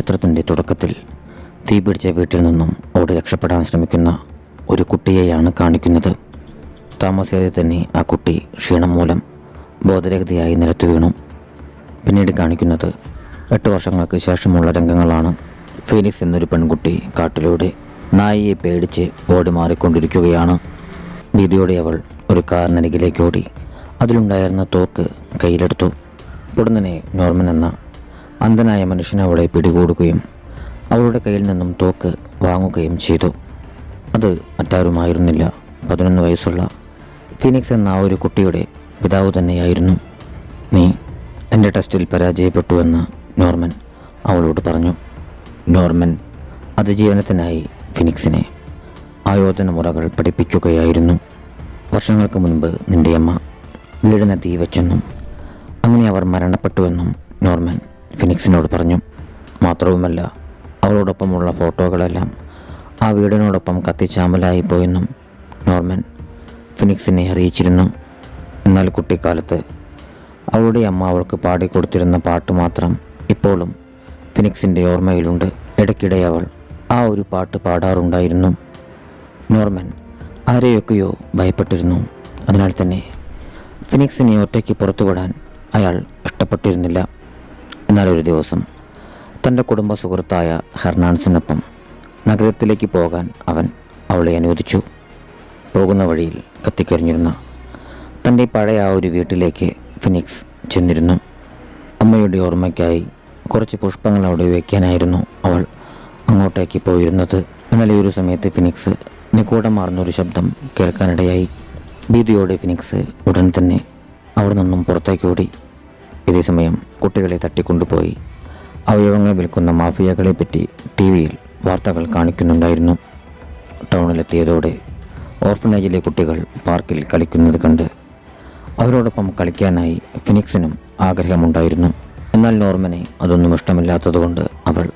ചിത്രത്തിൻ്റെ തുടക്കത്തിൽ തീപിടിച്ച വീട്ടിൽ നിന്നും ഓടി രക്ഷപ്പെടാൻ ശ്രമിക്കുന്ന ഒരു കുട്ടിയെയാണ് കാണിക്കുന്നത്. താമസിയാതെ തന്നെ ആ കുട്ടി ക്ഷീണം മൂലം ബോധരഹിതയായി നിലത്തു വീണു. പിന്നീട് കാണിക്കുന്നത് 8 വർഷങ്ങൾക്ക് ശേഷമുള്ള രംഗങ്ങളാണ്. ഫീനിക്സ് എന്നൊരു പെൺകുട്ടി കാട്ടിലൂടെ നായയെ പേടിച്ച് ഓടി മാറിക്കൊണ്ടിരിക്കുകയാണ്. ഭീതിയോടെ അവൾ ഒരു കാറിനരികിലേക്ക് ഓടി അതിലുണ്ടായിരുന്ന തോക്ക് കയ്യിലെടുത്തു. ഉടനെ നോർമൻ എന്ന അന്ധനായ മനുഷ്യൻ അവളെ പിടികൂടുകയും അവളുടെ കയ്യിൽ നിന്നും തോക്ക് വാങ്ങുകയും ചെയ്തു. അത് മറ്റാരുമായിരുന്നില്ല, 11 വയസ്സുള്ള ഫീനിക്സ് എന്ന ആ ഒരു കുട്ടിയുടെ പിതാവ് തന്നെയായിരുന്നു. നീ എൻ്റെ ടെസ്റ്റിൽ പരാജയപ്പെട്ടുവെന്ന് നോർമൻ അവളോട് പറഞ്ഞു. നോർമൻ അതിജീവനത്തിനായി ഫിനിക്സിനെ ആയോധന മുറകൾ പഠിപ്പിക്കുകയായിരുന്നു. വർഷങ്ങൾക്ക് മുൻപ് നിൻ്റെ അമ്മ വീടിനെ തീ വെച്ചെന്നും അങ്ങനെ അവർ മരണപ്പെട്ടുവെന്നും നോർമൻ ഫിനിക്സിനോട് പറഞ്ഞു. മാത്രവുമല്ല, അവളോടൊപ്പമുള്ള ഫോട്ടോകളെല്ലാം ആ വീടിനോടൊപ്പം കത്തിച്ചാമ്പലായി പോയെന്നും നോർമൻ ഫിനിക്സിനെ അറിയിച്ചിരുന്നു. എന്നാൽ കുട്ടിക്കാലത്ത് അവളുടെ അമ്മ അവൾക്ക് പാടിക്കൊടുത്തിരുന്ന പാട്ട് മാത്രം ഇപ്പോഴും ഫിനിക്സിൻ്റെ ഓർമ്മയിലുണ്ട്. ഇടയ്ക്കിടെ അവൾ ആ ഒരു പാട്ട് പാടാറുണ്ടായിരുന്നു. നോർമൻ ആരെയൊക്കെയോ ഭയപ്പെട്ടിരുന്നു. അതിനാൽ തന്നെ ഫിനിക്സിനെ ഒറ്റയ്ക്ക് പുറത്തുവിടാൻ അയാൾ ഇഷ്ടപ്പെട്ടിരുന്നില്ല. എന്നാൽ ഒരു ദിവസം തൻ്റെ കുടുംബ സുഹൃത്തായ ഹെർണാൻഡസിനൊപ്പം നഗരത്തിലേക്ക് പോകാൻ അവൻ അവളെ അനുവദിച്ചു. പോകുന്ന വഴിയിൽ കത്തിക്കരിഞ്ഞിരുന്ന തൻ്റെ പഴയ ആ ഒരു വീട്ടിലേക്ക് ഫിനിക്സ് ചെന്നിരുന്നു. അമ്മയുടെ ഓർമ്മയ്ക്കായി കുറച്ച് പുഷ്പങ്ങൾ അവിടെ വയ്ക്കാനായിരുന്നു അവൾ അങ്ങോട്ടേക്ക് പോയിരുന്നത്. എന്നാൽ ഈ ഒരു സമയത്ത് ഫിനിക്സ് നിഗൂഢമാർന്നൊരു ശബ്ദം കേൾക്കാനിടയായി. ഭീതിയോടെ ഫിനിക്സ് ഉടൻ തന്നെ അവിടെ നിന്നും പുറത്തേക്ക് ഓടി. ഇതേസമയം കുട്ടികളെ തട്ടിക്കൊണ്ടുപോയി അവയവങ്ങൾ വിൽക്കുന്ന മാഫിയകളെപ്പറ്റി ടി വിയിൽ വാർത്തകൾ കാണിക്കുന്നുണ്ടായിരുന്നു. ടൗണിലെത്തിയതോടെ ഓർഫനേജിലെ കുട്ടികൾ പാർക്കിൽ കളിക്കുന്നത് കണ്ട് അവരോടൊപ്പം കളിക്കാനായി ഫിനിക്സിനും ആഗ്രഹമുണ്ടായിരുന്നു. എന്നാൽ നോർമനെ അതൊന്നും ഇഷ്ടമില്ലാത്തതുകൊണ്ട് അവൾ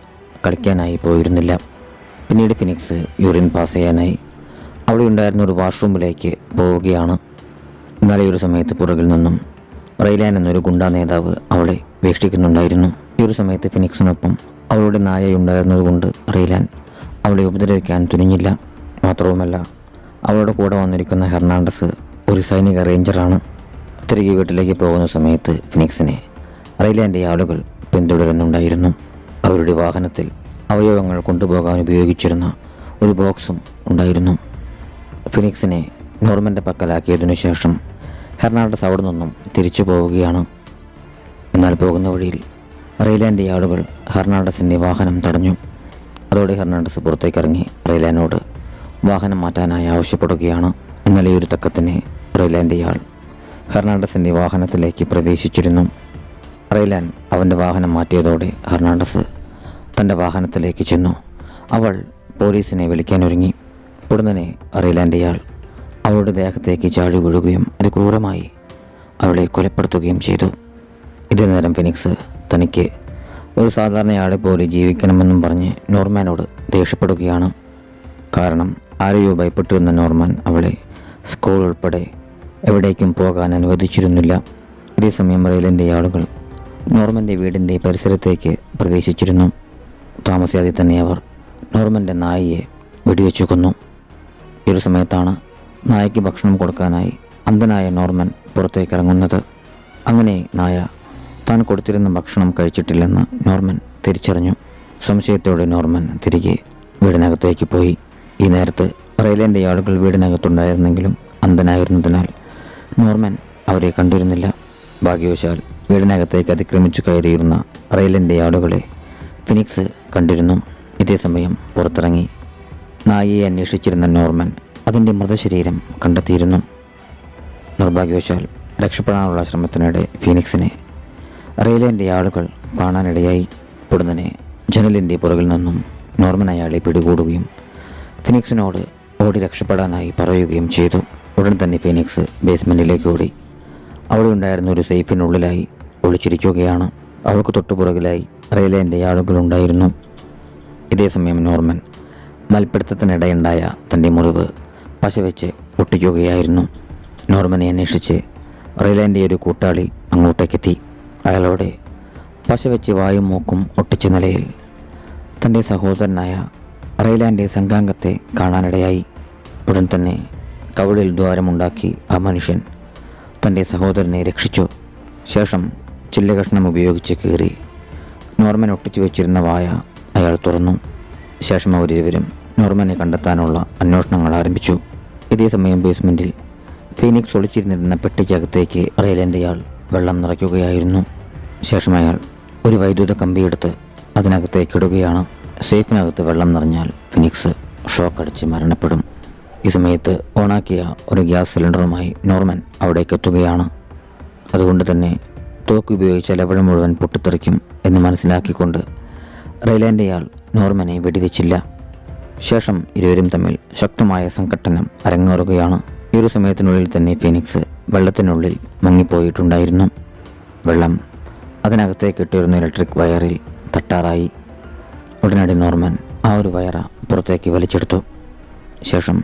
കളിക്കാനായി പോയിരുന്നില്ല. പിന്നീട് ഫിനിക്സ് യൂറിൻ പാസ് ചെയ്യാനായി അവിടെ ഉണ്ടായിരുന്ന ഒരു വാഷ്റൂമിലേക്ക് പോവുകയാണ്. എന്നാൽ ഈ ഒരു സമയത്ത് പുറകിൽ നിന്നും റെയ്ലാൻ എന്നൊരു ഗുണ്ടാ നേതാവ് അവളെ വീക്ഷിക്കുന്നുണ്ടായിരുന്നു. ഈ ഒരു സമയത്ത് ഫിനിക്സിനൊപ്പം അവളുടെ നായയുണ്ടായിരുന്നതുകൊണ്ട് റെയ്ലാൻ അവളെ ഉപദ്രവിക്കാൻ തുനിഞ്ഞില്ല. മാത്രവുമല്ല, അവളുടെ കൂടെ വന്നിരിക്കുന്ന ഹെർണാണ്ടസ് ഒരു സൈനിക റേഞ്ചറാണ്. തിരികെ വീട്ടിലേക്ക് പോകുന്ന സമയത്ത് ഫിനിക്സിനെ റെയ്ലാൻ്റെ ആളുകൾ പിന്തുടരുന്നുണ്ടായിരുന്നു. അവരുടെ വാഹനത്തിൽ അവയവങ്ങൾ കൊണ്ടുപോകാൻ ഉപയോഗിച്ചിരുന്ന ഒരു ബോക്സും ഉണ്ടായിരുന്നു. ഫിനിക്സിനെ നോർമൻ്റെ പക്കലാക്കിയതിനു ശേഷം ഹെർണാണ്ടസ് അവിടെ നിന്നും തിരിച്ചു പോവുകയാണ്. എന്നാൽ പോകുന്ന വഴിയിൽ റെയ്ലാൻ്റെ ആളുകൾ ഹെർണാണ്ടസിൻ്റെ വാഹനം തടഞ്ഞു. അതോടെ ഹെർണാണ്ടസ് പുറത്തേക്കിറങ്ങി റെയ്ലാനോട് വാഹനം മാറ്റാനായി ആവശ്യപ്പെടുകയാണ്. എന്നാൽ ഈ ഒരു തക്കത്തിന് റെയ്ലാൻ്റെ ആൾ ഹെർണാണ്ടസിൻ്റെ വാഹനത്തിലേക്ക് പ്രവേശിച്ചിരുന്നു. റെയ്ലാൻ അവൻ്റെ വാഹനം മാറ്റിയതോടെ ഹെർണാണ്ടസ് തൻ്റെ വാഹനത്തിലേക്ക് ചെന്നു. അവൾ പോലീസിനെ വിളിക്കാനൊരുങ്ങി. ഉടനെ റെയ്ലാൻ്റെ ആൾ അവളുടെ ദേഹത്തേക്ക് ചാടി വീഴുകയും അതിക്രൂരമായി അവളെ കൊലപ്പെടുത്തുകയും ചെയ്തു. ഇതേ നേരം ഫിനിക്സ് തനിക്ക് ഒരു സാധാരണയാളെ പോലെ ജീവിക്കണമെന്നും പറഞ്ഞ് നോർമാനോട് ദേഷ്യപ്പെടുകയാണ്. കാരണം ആരെയോ ഭയപ്പെട്ടിരുന്ന നോർമാൻ അവളെ സ്കൂൾ ഉൾപ്പെടെ എവിടേക്കും പോകാൻ അനുവദിച്ചിരുന്നില്ല. ഇതേസമയം റെയ്ലിൻ്റെ ആളുകൾ നോർമൻ്റെ വീടിൻ്റെ പരിസരത്തേക്ക് പ്രവേശിച്ചിരുന്നു. താമസിയാതെ തന്നെ അവർ നോർമൻ്റെ നായയെ വെടിവെച്ചു കൊന്നു. ഈ ഒരു സമയത്താണ് നായയ്ക്ക് ഭക്ഷണം കൊടുക്കാനായി അന്ധനായ നോർമൻ പുറത്തേക്ക് ഇറങ്ങുന്നത്. അങ്ങനെ നായ താൻ കൊടുത്തിരുന്ന ഭക്ഷണം കഴിച്ചിട്ടില്ലെന്ന് നോർമൻ തിരിച്ചറിഞ്ഞു. സംശയത്തോടെ നോർമൻ തിരികെ വീടിനകത്തേക്ക് പോയി. ഈ നേരത്ത് റെയ്ലാൻ്റെ ആളുകൾ വീടിനകത്തുണ്ടായിരുന്നെങ്കിലും അന്ധനായിരുന്നതിനാൽ നോർമൻ അവരെ കണ്ടിരുന്നില്ല. ഭാഗ്യവശാൽ വീടിനകത്തേക്ക് അതിക്രമിച്ചു കയറിയിരുന്ന റെയ്ലാൻ്റെ ആളുകളെ ഫിനിക്സ് കണ്ടിരുന്നു. ഇതേസമയം പുറത്തിറങ്ങി നായയെ അന്വേഷിച്ചിരുന്ന നോർമൻ അതിൻ്റെ മൃതശരീരം കണ്ടെത്തിയിരുന്നു. നിർഭാഗ്യവശാൽ രക്ഷപ്പെടാനുള്ള ശ്രമത്തിനിടെ ഫീനിക്സിനെ റെയ്ലാൻ്റെ ആളുകൾ കാണാനിടയായി. ഉടനെ ജനലിൻ്റെ പുറകിൽ നിന്നും നോർമൻ അയാളെ പിടികൂടുകയും ഫിനിക്സിനോട് ഓടി രക്ഷപ്പെടാനായി പറയുകയും ചെയ്തു. ഉടൻ തന്നെ ഫീനിക്സ് ബേസ്മെൻറ്റിലേക്ക് ഓടി അവിടെ ഉണ്ടായിരുന്ന ഒരു സേഫിനുള്ളിലായി ഒളിച്ചിരിക്കുകയാണ്. അവൾക്ക് തൊട്ടുപുറകിലായി റെയ്ലാൻ്റെ ആളുകളുണ്ടായിരുന്നു. ഇതേസമയം നോർമൻ മൽപ്പിടുത്തത്തിനിടെയുണ്ടായ തൻ്റെ മുറിവ് പശ വെച്ച് ഒട്ടിക്കുകയായിരുന്നു. നോർമനെ അന്വേഷിച്ച് റെയ്ലാൻ്റെ ഒരു കൂട്ടാളി അങ്ങോട്ടേക്കെത്തി. അയാളോടെ പശ വെച്ച് വായും മൂക്കും ഒട്ടിച്ച നിലയിൽ തൻ്റെ സഹോദരനായ റെയ്ലാൻ്റെ സംഘാംഗത്തെ കാണാനിടയായി. ഉടൻ തന്നെ കവിളിൽ ദ്വാരമുണ്ടാക്കി ആ മനുഷ്യൻ തൻ്റെ സഹോദരനെ രക്ഷിച്ചു. ശേഷം ചില്ലകഷ്ണം ഉപയോഗിച്ച് കീറി നോർമൻ ഒട്ടിച്ചു വെച്ചിരുന്ന വായ അയാൾ തുറന്നു. ശേഷം അവരിരുവരും നോർമനെ കണ്ടെത്താനുള്ള അന്വേഷണങ്ങൾ ആരംഭിച്ചു. ഇതേ സമയം ബേസ്മെൻറ്റിൽ ഫീനിക്സ് ഒളിച്ചിരുന്നിരുന്ന പെട്ടിക്കകത്തേക്ക് റെയ്ലാൻ്റെയാൾ വെള്ളം നിറയ്ക്കുകയായിരുന്നു. ശേഷം അയാൾ ഒരു വൈദ്യുത കമ്പിയെടുത്ത് അതിനകത്തേക്കിടുകയാണ്. സേഫിനകത്ത് വെള്ളം നിറഞ്ഞാൽ ഫിനിക്സ് ഷോക്കടിച്ച് മരണപ്പെടും. ഈ സമയത്ത് ഓണാക്കിയ ഒരു ഗ്യാസ് സിലിണ്ടറുമായി നോർമൻ അവിടേക്ക് എത്തുകയാണ്. അതുകൊണ്ട് തന്നെ തോക്ക് ഉപയോഗിച്ചാൽ എവിടെ മുഴുവൻ പൊട്ടിത്തെറിക്കും എന്ന് മനസ്സിലാക്കിക്കൊണ്ട് റെയ്ലാൻ്റെയാൾ നോർമനെ വെടിവെച്ചില്ല. ശേഷം ഇരുവരും തമ്മിൽ ശക്തമായ സംഘട്ടനം അരങ്ങേറുകയാണ്. ഈ ഒരു സമയത്തിനുള്ളിൽ തന്നെ ഫീനിക്സ് വെള്ളത്തിനുള്ളിൽ മുങ്ങിപ്പോയിട്ടുണ്ടായിരുന്നു. വെള്ളം അതിനകത്തേക്ക് ഇട്ടിരുന്ന ഇലക്ട്രിക് വയറിൽ തട്ടാറായി. ഉടനടി നോർമൻ ആ ഒരു വയറ പുറത്തേക്ക് വലിച്ചെടുത്തു. ശേഷം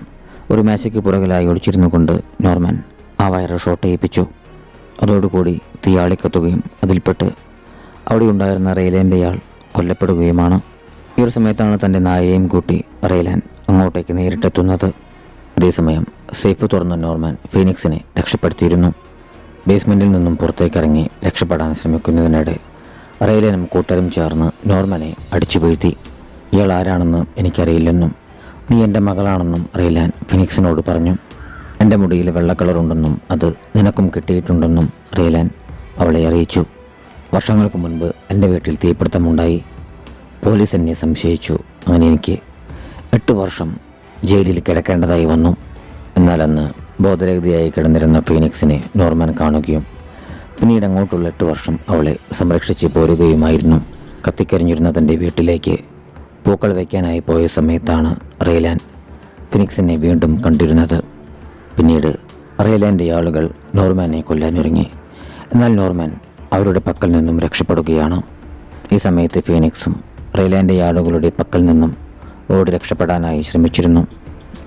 ഒരു മേശയ്ക്ക് പുറകിലായി ഒളിച്ചിരുന്നു കൊണ്ട് നോർമൻ ആ വയറ് ഷോട്ട് ചെയ്യിപ്പിച്ചു. അതോടുകൂടി തീയാളിക്കത്തുകയും അതിൽപ്പെട്ട് അവിടെ ഉണ്ടായിരുന്ന റെയ്ലാൻ്റെയാൾ കൊല്ലപ്പെടുകയുമാണ്. ഈ ഒരു സമയത്താണ് തൻ്റെ നായയെയും കൂട്ടി റെയ്ലാൻ അങ്ങോട്ടേക്ക് നേരിട്ടെത്തുന്നത്. അതേസമയം സേഫ് തുറന്ന നോർമൻ ഫീനിക്സിനെ രക്ഷപ്പെടുത്തിയിരുന്നു. ബേസ്മെൻറ്റിൽ നിന്നും പുറത്തേക്കിറങ്ങി രക്ഷപ്പെടാൻ ശ്രമിക്കുന്നതിനിടെ റെയ്ലാനും കൂട്ടരും ചേർന്ന് നോർമനെ അടിച്ചു വീഴ്ത്തി. ഇയാൾ ആരാണെന്ന് എനിക്കറിയില്ലെന്നും നീ എൻ്റെ മകളാണെന്നും റെയ്ലാൻ ഫിനിക്സിനോട് പറഞ്ഞു. എൻ്റെ മുടിയിൽ വെള്ള കളറുണ്ടെന്നും അത് നിനക്കും കിട്ടിയിട്ടുണ്ടെന്നും റെയ്ലാൻ അവളെ അറിയിച്ചു. വർഷങ്ങൾക്ക് മുൻപ് എൻ്റെ വീട്ടിൽ തീപിടുത്തമുണ്ടായി. പോലീസ് എന്നെ സംശയിച്ചു. അങ്ങനെ എനിക്ക് 8 വർഷം ജയിലിൽ കിടക്കേണ്ടതായി വന്നു. എന്നാൽ അന്ന് ബോധരഹിതയായി കിടന്നിരുന്ന ഫീനിക്സിനെ നോർമൻ കാണുകയും പിന്നീട് അങ്ങോട്ടുള്ള 8 വർഷം അവളെ സംരക്ഷിച്ച് പോരുകയുമായിരുന്നു. കത്തിക്കരിഞ്ഞിരുന്ന തൻ്റെ വീട്ടിലേക്ക് പൂക്കൾ വയ്ക്കാനായി പോയ സമയത്താണ് റെയ്ലാൻ ഫിനിക്സിനെ വീണ്ടും കണ്ടിരുന്നത്. പിന്നീട് റെയ്ലാൻ്റെ ആളുകൾ നോർമാനെ കൊല്ലാനൊരുങ്ങി. എന്നാൽ നോർമൻ അവരുടെ പക്കൽ നിന്നും രക്ഷപ്പെടുകയാണ്. ഈ സമയത്ത് ഫീനിക്സും റെയ്ലാൻ്റെ ആളുകളുടെ പക്കൽ നിന്നും ഓടി രക്ഷപ്പെടാനായി ശ്രമിച്ചിരുന്നു.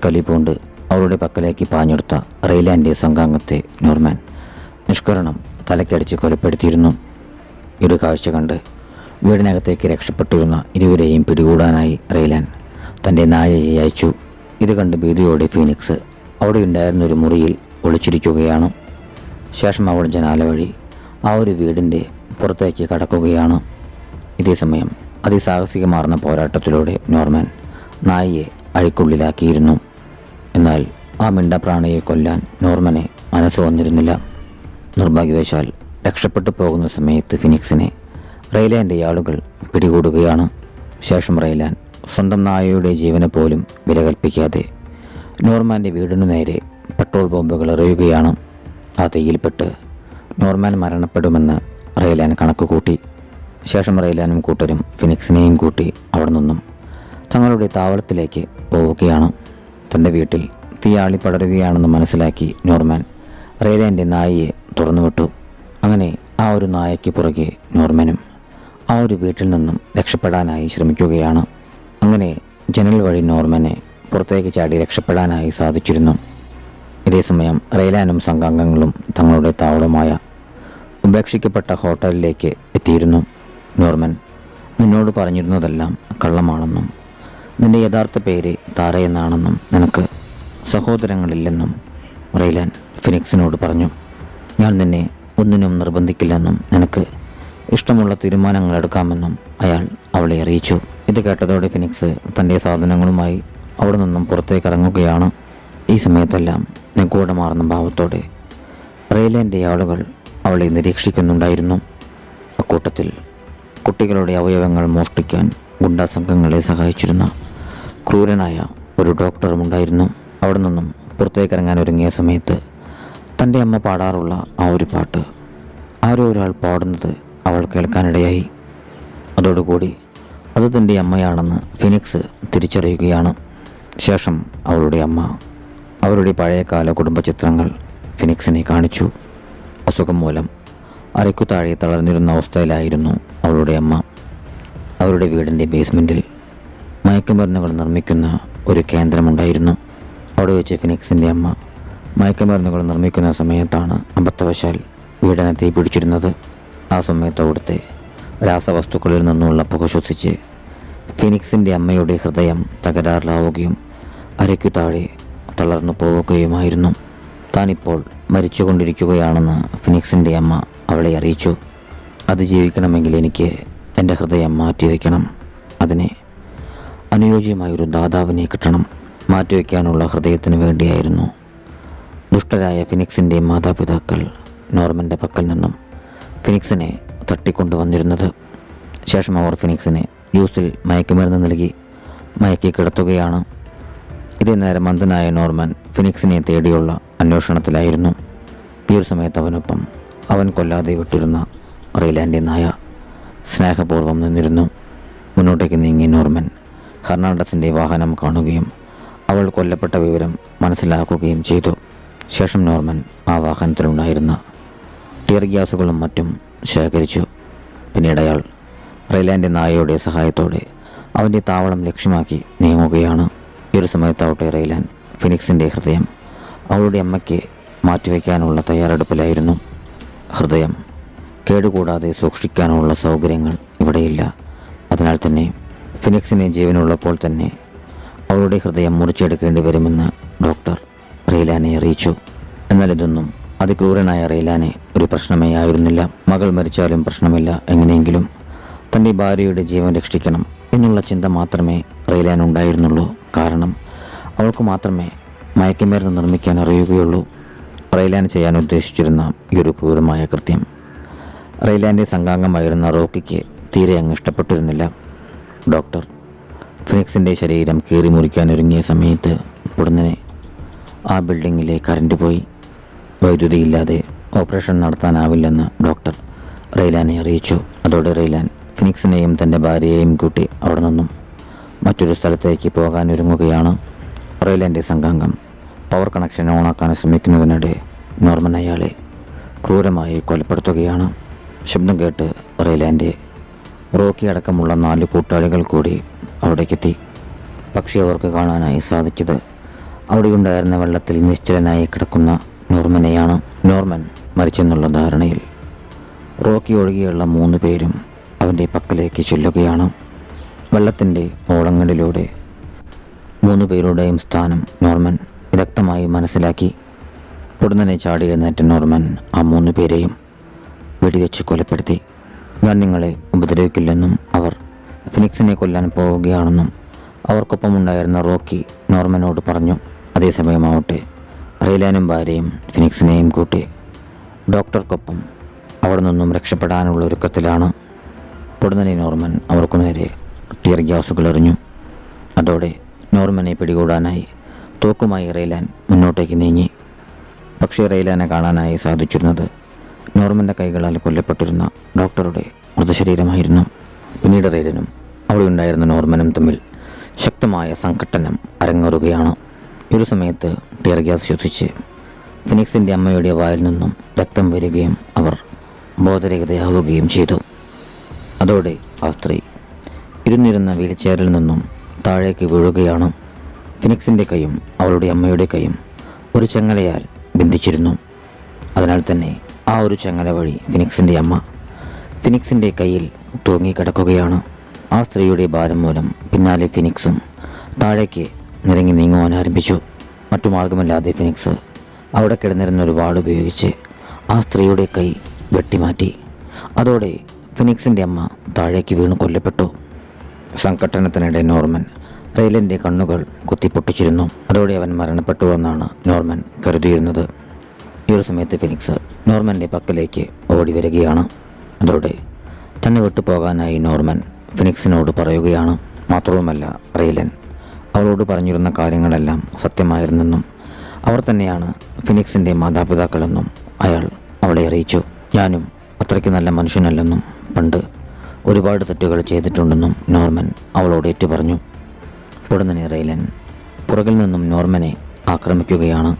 കലിപൂണ്ട് അവരുടെ പക്കലേക്ക് പാഞ്ഞെടുത്ത റെയ്ലാൻ്റെ സംഘാംഗത്തെ നോർമാൻ നിഷ്കരണം തലക്കടിച്ച് കൊലപ്പെടുത്തിയിരുന്നു. ഒരു കാഴ്ച കണ്ട് വീടിനകത്തേക്ക് രക്ഷപ്പെട്ടിരുന്ന ഇരുവരെയും പിടികൂടാനായി റെയ്ലാൻ തൻ്റെ നായയെ അയച്ചു. ഇത് കണ്ട് ഭീതിയോടെ ഫീനിക്സ് അവിടെ ഉണ്ടായിരുന്ന ഒരു മുറിയിൽ ഒളിച്ചിരിക്കുകയാണ്. ശേഷം അവൾ ജനാല വഴി ആ ഒരു വീടിൻ്റെ പുറത്തേക്ക് കടക്കുകയാണ്. ഇതേസമയം അതിസാഹസികമാർന്ന പോരാട്ടത്തിലൂടെ നോർമൻ നായയെ അഴിക്കുള്ളിലാക്കിയിരുന്നു. എന്നാൽ ആ മിണ്ടപ്രാണിയെ കൊല്ലാൻ നോർമനെ മനസ്സ് വന്നിരുന്നില്ല. നിർഭാഗ്യവശാൽ രക്ഷപ്പെട്ടു പോകുന്ന സമയത്ത് ഫിനിക്സിനെ റെയ്ലാൻ്റെ ആളുകൾ പിടികൂടുകയാണ്. ശേഷം റെയ്ലാൻ സ്വന്തം നായയുടെ ജീവന് പോലും വില കൽപ്പിക്കാതെ നോർമാൻ്റെ വീടിനു നേരെ പെട്രോൾ ബോംബുകൾ എറിയുകയാണ്. ആ തീയിൽപ്പെട്ട് നോർമാൻ മരണപ്പെടുമെന്ന് റെയ്ലാൻ കണക്ക് കൂട്ടി. ശേഷം റെയ്ലാനും കൂട്ടരും ഫിനിക്സിനെയും കൂട്ടി അവിടെ നിന്നും തങ്ങളുടെ താവളത്തിലേക്ക് പോവുകയാണ്. തൻ്റെ വീട്ടിൽ തീയാളി പടരുകയാണെന്ന് മനസ്സിലാക്കി നോർമാൻ റെയ്ലാൻ്റെ നായയെ തുറന്നുവിട്ടു. അങ്ങനെ ആ ഒരു നായയ്ക്ക് പുറകെ നോർമനും ആ ഒരു വീട്ടിൽ നിന്നും രക്ഷപ്പെടാനായി ശ്രമിക്കുകയാണ്. അങ്ങനെ ജനൽ വഴി നോർമനെ പുറത്തേക്ക് ചാടി രക്ഷപ്പെടാനായി സാധിച്ചിരുന്നു. ഇതേസമയം റെയ്ലാനും സംഘാംഗങ്ങളും തങ്ങളുടെ താവളമായ ഉപേക്ഷിക്കപ്പെട്ട ഹോട്ടലിലേക്ക് എത്തിയിരുന്നു. നോർമൻ നിന്നോട് പറഞ്ഞിരുന്നതെല്ലാം കള്ളമാണെന്നും നിന്റെ യഥാർത്ഥ പേര് താര എന്നാണെന്നും നിനക്ക് സഹോദരങ്ങളില്ലെന്നും റെയ്ലാൻ ഫിനിക്സിനോട് പറഞ്ഞു. ഞാൻ നിന്നെ ഒന്നിനും നിർബന്ധിക്കില്ലെന്നും നിനക്ക് ഇഷ്ടമുള്ള തീരുമാനങ്ങൾ എടുക്കാമെന്നും അയാൾ അവളെ അറിയിച്ചു. ഇത് കേട്ടതോടെ ഫിനിക്സ് തൻ്റെ സാധനങ്ങളുമായി അവിടെ നിന്നും പുറത്തേക്ക് ഇറങ്ങുകയാണ്. ഈ സമയത്തെല്ലാം നിഗൂഢമാർന്ന ഭാവത്തോടെ റെയ്ലാൻ്റെ ആളുകൾ അവളെ നിരീക്ഷിക്കുന്നുണ്ടായിരുന്നു. അക്കൂട്ടത്തിൽ കുട്ടികളുടെ അവയവങ്ങൾ മോഷ്ടിക്കാൻ ഗുണ്ടാ സംഘങ്ങളെ സഹായിച്ചിരുന്ന ക്രൂരനായ ഒരു ഡോക്ടറും ഉണ്ടായിരുന്നു. അവിടെ നിന്നും പുറത്തേക്കിറങ്ങാൻ ഒരുങ്ങിയ സമയത്ത് തൻ്റെ അമ്മ പാടാറുള്ള ആ ഒരു പാട്ട് ആരോ ഒരാൾ പാടുന്നത് അവൾ കേൾക്കാനിടയായി. അതോടുകൂടി അത് തൻ്റെ അമ്മയാണെന്ന് ഫിനിക്സ് തിരിച്ചറിയുകയാണ്. ശേഷം അവളുടെ അമ്മ അവരുടെ പഴയകാല കുടുംബ ചിത്രങ്ങൾ ഫിനിക്സിനെ കാണിച്ചു. അസുഖം മൂലം അരയ്ക്കു താഴെ തളർന്നിരുന്ന അവസ്ഥയിലായിരുന്നു അവളുടെ അമ്മ. അവരുടെ വീടിൻ്റെ ബേസ്മെൻറ്റിൽ മയക്കുമരുന്നുകൾ നിർമ്മിക്കുന്ന ഒരു കേന്ദ്രമുണ്ടായിരുന്നു. അവിടെ വെച്ച് ഫിനിക്സിൻ്റെ അമ്മ മയക്കുമരുന്നുകൾ നിർമ്മിക്കുന്ന സമയത്താണ് അബദ്ധവശാൽ വീടിനെ തീ പിടിച്ചിരുന്നത്. ആ സമയത്ത് അവിടുത്തെ രാസവസ്തുക്കളിൽ നിന്നുള്ള പുക ശ്വസിച്ച് ഫിനിക്സിൻ്റെ അമ്മയുടെ ഹൃദയം തകരാറിലാവുകയും അരയ്ക്കു താഴെ തളർന്നു പോവുകയുമായിരുന്നു. താനിപ്പോൾ മരിച്ചുകൊണ്ടിരിക്കുകയാണെന്ന് ഫിനിക്സിൻ്റെ അമ്മ അവളെ അറിയിച്ചു. അതിജീവിക്കണമെങ്കിൽ എനിക്ക് എൻ്റെ ഹൃദയം മാറ്റിവെക്കണം. അതിന് അനുയോജ്യമായൊരു ദാതാവിനെ കിട്ടണം. മാറ്റിവെക്കാനുള്ള ഹൃദയത്തിനു വേണ്ടിയായിരുന്നു ദുഷ്ടരായ ഫിനിക്സിൻ്റെ മാതാപിതാക്കൾ നോർമൻ്റെ പക്കൽ നിന്നും ഫിനിക്സിനെ തട്ടിക്കൊണ്ടുവന്നിരുന്നത്. ശേഷം അവർ ഫിനിക്സിനെ ജ്യൂസിൽ മയക്കുമരുന്ന് നൽകി മയക്കി കിടത്തുകയാണ്. ഇതേ നേരം മന്ദനായ നോർമൻ ഫിനിക്സിനെ തേടിയുള്ള അന്വേഷണത്തിലായിരുന്നു. ഈ ഒരു സമയത്ത് അവനൊപ്പം അവൻ കൊല്ലാതെ വിട്ടിരുന്ന റെയ്ലാൻ്റെ നായ സ്നേഹപൂർവ്വം നിന്നിരുന്നു. മുന്നോട്ടേക്ക് നീങ്ങി നോർമൻ ഹെർണാണ്ടസിൻ്റെ വാഹനം കാണുകയും അവൾ കൊല്ലപ്പെട്ട വിവരം മനസ്സിലാക്കുകയും ചെയ്തു. ശേഷം നോർമൻ ആ വാഹനത്തിലുണ്ടായിരുന്ന ടിയർ ഗ്യാസുകളും മറ്റും ശേഖരിച്ചു. പിന്നീട് അയാൾ റെയ്ലാൻ്റെ നായയുടെ സഹായത്തോടെ അവൻ്റെ താവളം ലക്ഷ്യമാക്കി നീങ്ങുകയാണ്. ഈ ഒരു സമയത്താവട്ടെ റെയ്ലാൻ ഫിനിക്സിൻ്റെ ഹൃദയം അവളുടെ അമ്മയ്ക്ക് മാറ്റിവെക്കാനുള്ള തയ്യാറെടുപ്പിലായിരുന്നു. ഹൃദയം കേടുകൂടാതെ സൂക്ഷിക്കാനുള്ള സൗകര്യങ്ങൾ ഇവിടെയില്ല. അതിനാൽ തന്നെ ഫിനിക്സിനെ ജീവനുള്ളപ്പോൾ തന്നെ അവളുടെ ഹൃദയം മുറിച്ചെടുക്കേണ്ടി വരുമെന്ന് ഡോക്ടർ റെയ്ലാനെ അറിയിച്ചു. എന്നാൽ ഇതൊന്നും അതിക്രൂരനായ റെയ്ലാനെ ഒരു പ്രശ്നമേ ആയിരുന്നില്ല. മകൾ മരിച്ചാലും പ്രശ്നമില്ല, എങ്ങനെയെങ്കിലും തൻ്റെ ഭാര്യയുടെ ജീവൻ രക്ഷിക്കണം എന്നുള്ള ചിന്ത മാത്രമേ റെയ്ലാൻ ഉണ്ടായിരുന്നുള്ളൂ. കാരണം അവൾക്ക് മാത്രമേ മയക്കുമരുന്ന് നിർമ്മിക്കാൻ അറിയുകയുള്ളൂ. റെയ്ലാൻ ചെയ്യാൻ ഉദ്ദേശിച്ചിരുന്ന ഈ ഒരു ക്രൂരമായ കൃത്യം റെയ്ലാൻ്റെ സംഘാംഗമായിരുന്ന റോക്കിക്ക് തീരെ അങ്ങ് ഇഷ്ടപ്പെട്ടിരുന്നില്ല. ഡോക്ടർ ഫിനിക്സിൻ്റെ ശരീരം കീറി മുറിക്കാനൊരുങ്ങിയ സമയത്ത് ഉടനെ ആ ബിൽഡിങ്ങിലെ കറണ്ട് പോയി. വൈദ്യുതിയില്ലാതെ ഓപ്പറേഷൻ നടത്താനാവില്ലെന്ന് ഡോക്ടർ റെയ്ലാനെ അറിയിച്ചു. അതോടെ റെയ്ലാൻ ഫിനിക്സിനെയും തൻ്റെ ഭാര്യയെയും കൂട്ടി അവിടെ നിന്നും മറ്റൊരു സ്ഥലത്തേക്ക് പോകാനൊരുങ്ങുകയാണ്. റെയ്ലാൻ്റെ സംഘാംഗം പവർ കണക്ഷൻ ഓണാക്കാൻ ശ്രമിക്കുന്നതിനിടെ നോർമൻ അയാളെ ക്രൂരമായി കൊലപ്പെടുത്തുകയാണ്. ശബ്ദം കേട്ട് റെയ്ലാൻ്റെ റോക്കി അടക്കമുള്ള 4 കൂട്ടാളികൾ കൂടി അവിടേക്കെത്തി. പക്ഷേ അവർക്ക് കാണാനായി സാധിച്ചത് അവിടെയുണ്ടായിരുന്ന വെള്ളത്തിൽ നിശ്ചലനായി കിടക്കുന്ന നോർമനെയാണ്. നോർമൻ മരിച്ചെന്നുള്ള ധാരണയിൽ റോക്കി ഒഴികെയുള്ള 3 പേരും അവൻ്റെ പക്കലേക്ക് ചെല്ലുകയാണ്. വെള്ളത്തിൻ്റെ ഓളങ്ങളിലൂടെ 3 പേരുടെയും സ്ഥാനം നോർമൻ വിദഗ്ധമായി മനസ്സിലാക്കി. പൊടുന്നനെ ചാടി എഴുന്നേറ്റ നോർമൻ ആ 3 പേരെയും വെടിവെച്ച് കൊലപ്പെടുത്തി. ഞാൻ നിങ്ങളെ ഉപദ്രവിക്കില്ലെന്നും അവർ ഫിനിക്സിനെ കൊല്ലാൻ പോവുകയാണെന്നും അവർക്കൊപ്പമുണ്ടായിരുന്ന റോക്കി നോർമനോട് പറഞ്ഞു. അതേസമയമാവട്ടെ റെയ്ലാനും ഭാര്യയും ഫിനിക്സിനെയും കൂട്ടി ഡോക്ടർക്കൊപ്പം അവിടെ നിന്നും രക്ഷപ്പെടാനുള്ള ഒരുക്കത്തിലാണ്. പൊടുന്നനെ നോർമൻ അവർക്കു നേരെ ടിയർ ഗ്യാസുകൾ എറിഞ്ഞു. അതോടെ നോർമനെ പിടികൂടാനായി തോക്കുമായി റെയ്ലാൻ മുന്നോട്ടേക്ക് നീങ്ങി. പക്ഷേ റെയ്ലാനെ കാണാനായി സാധിച്ചിരുന്നത് നോർമൻ്റെ കൈകളാൽ കൊല്ലപ്പെട്ടിരുന്ന ഡോക്ടറുടെ മൃതശരീരമായിരുന്നു. പിന്നീട് റെയ്ലനും അവിടെ ഉണ്ടായിരുന്ന നോർമനും തമ്മിൽ ശക്തമായ സംഘട്ടനം അരങ്ങേറുകയാണ്. ഒരു സമയത്ത് ടിയർ ഗ്യാസ് ശ്വസിച്ച് ഫിനിക്സിൻ്റെ അമ്മയുടെ വായിൽ നിന്നും രക്തം വരികയും അവർ ബോധരഹിതയാവുകയും ചെയ്തു. അതോടെ ആ സ്ത്രീ ഇരുന്നിരുന്ന വീൽചെയറിൽ നിന്നും താഴേക്ക് വീഴുകയാണ്. ഫിനിക്സിൻ്റെ കൈയും അവളുടെ അമ്മയുടെ കൈയും ഒരു ചങ്ങലയാൽ ബന്ധിച്ചിരുന്നു. അതിനാൽ തന്നെ ആ ഒരു ചങ്ങല വഴി ഫിനിക്സിൻ്റെ അമ്മ ഫിനിക്സിൻ്റെ കയ്യിൽ തൂങ്ങിക്കിടക്കുകയാണ്. ആ സ്ത്രീയുടെ ഭാരം മൂലം പിന്നാലെ ഫിനിക്സും താഴേക്ക് നിരങ്ങി നീങ്ങുവാൻ ആരംഭിച്ചു. മറ്റു മാർഗമില്ലാതെ ഫിനിക്സ് അവിടെ കിടന്നിരുന്ന ഒരു വാൾ ഉപയോഗിച്ച് ആ സ്ത്രീയുടെ കൈ വെട്ടിമാറ്റി. അതോടെ ഫിനിക്സിൻ്റെ അമ്മ താഴേക്ക് വീണ് കൊല്ലപ്പെട്ടു. സംഘട്ടനത്തിനിടെ നോർമൻ റെയ്ലൻ്റെ കണ്ണുകൾ കുത്തിപ്പൊട്ടിച്ചിരുന്നു. അതോടെ അവൻ മരണപ്പെട്ടുവെന്നാണ് നോർമൻ കരുതിയിരുന്നത്. ഈ ഒരു സമയത്ത് ഫിനിക്സ് നോർമൻ്റെ പക്കലേക്ക് ഓടി വരികയാണ്. അതോടെ തന്നെ വിട്ടുപോകാനായി നോർമൻ ഫിനിക്സിനോട് പറയുകയാണ്. മാത്രവുമല്ല റെയ്ലൻ അവളോട് പറഞ്ഞിരുന്ന കാര്യങ്ങളെല്ലാം സത്യമായിരുന്നെന്നും അവർ തന്നെയാണ് ഫിനിക്സിൻ്റെ മാതാപിതാക്കളെന്നും അയാൾ അവളെ അറിയിച്ചു. ഞാനും അത്രയ്ക്ക് നല്ല മനുഷ്യനല്ലെന്നും പണ്ട് ഒരുപാട് തെറ്റുകൾ ചെയ്തിട്ടുണ്ടെന്നും നോർമൻ അവളോട് ഏറ്റുപറഞ്ഞു. ഉടനെ റെയ്ലൻ പുറകിൽ നിന്നും നോർമനെ ആക്രമിക്കുകയാണ്.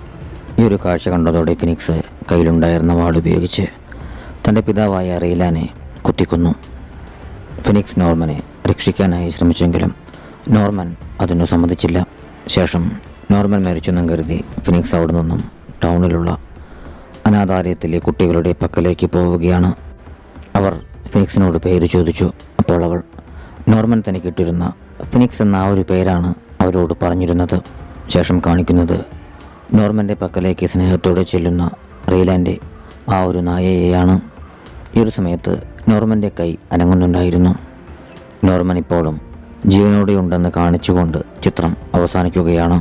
ഈ ഒരു കാഴ്ച കണ്ടതോടെ ഫിനിക്സ് കയ്യിലുണ്ടായിരുന്ന വാളുപയോഗിച്ച് തൻ്റെ പിതാവായ റെയ്ലാനെ കുത്തിക്കൊന്നു. ഫിനിക്സ് നോർമനെ രക്ഷിക്കാനായി ശ്രമിച്ചെങ്കിലും നോർമൻ അതിനു സമ്മതിച്ചില്ല. ശേഷം നോർമൻ മരിച്ചെന്നും കരുതി ഫിനിക്സ് അവിടെ നിന്നും ടൗണിലുള്ള അനാഥാലയത്തിലെ കുട്ടികളുടെ പക്കലേക്ക് പോവുകയാണ്. അവർ ഫിനിക്സിനോട് പേര് ചോദിച്ചു. അപ്പോൾ അവൾ നോർമൻ തനിക്കിട്ടിരുന്ന ഫിനിക്സ് എന്ന ആ ഒരു പേരാണ് അവരോട് പറഞ്ഞിരുന്നത്. ശേഷം കാണിക്കുന്നത് നോർമൻ്റെ പക്കലേക്ക് സ്നേഹത്തോടെ ചെല്ലുന്ന റീലാൻ്റെ ആ ഒരു നായയെയാണ്. ഈ ഒരു സമയത്ത് നോർമൻ്റെ കൈ അനങ്ങുന്നുണ്ടായിരുന്നു. നോർമൻ ഇപ്പോഴും ജീവനോടെയുണ്ടെന്ന് കാണിച്ചുകൊണ്ട് ചിത്രം അവസാനിക്കുകയാണ്.